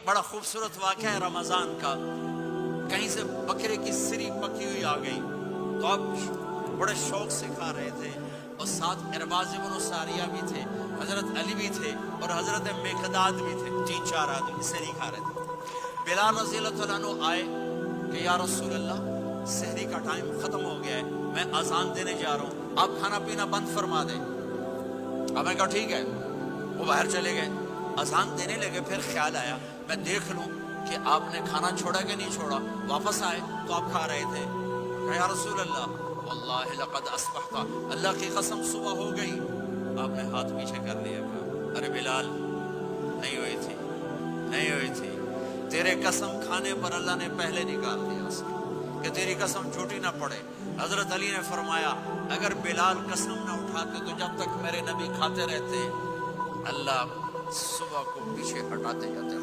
بڑا خوبصورت واقعہ ہے رمضان کا، کہیں سے بکرے کی سری پکی ہوئی آ گئی تو اب بڑے شوق سے کھا رہے تھے، اور ساتھ ارباز بن ساریہ بھی تھے، حضرت علی بھی تھے اور حضرت مقداد بھی تھے، 3-4 آدمی سحری کھا رہے تھے۔ بلال رضی اللہ تعالیٰ عنہ آئے کہ یا رسول اللہ سحری کا ٹائم ختم ہو گیا ہے، میں اذان دینے جا رہا ہوں، آپ کھانا پینا بند فرما دیں۔ اب میں کہا ٹھیک ہے، وہ باہر چلے گئے، اذان دینے لگے، پھر خیال آیا میں دیکھ لوں کہ آپ نے کھانا چھوڑا کہ نہیں چھوڑا۔ واپس آئے تو آپ کھا رہے تھے، کہا یا رسول اللہ واللہ لقد اصبحت، اللہ کی قسم صبح ہو گئی۔ آپ نے ہاتھ پیچھے کر لیا، کہا ارے بلال نہیں ہوئی تھی، نہیں ہوئی تھی، تیرے قسم کھانے پر اللہ نے پہلے نکال دیا اس کو کہ تیری قسم جھوٹی نہ پڑے۔ حضرت علی نے فرمایا اگر بلال قسم نہ اٹھاتے تو جب تک میرے نبی کھاتے رہتے اللہ صبح کو پیچھے ہٹاتے جاتے۔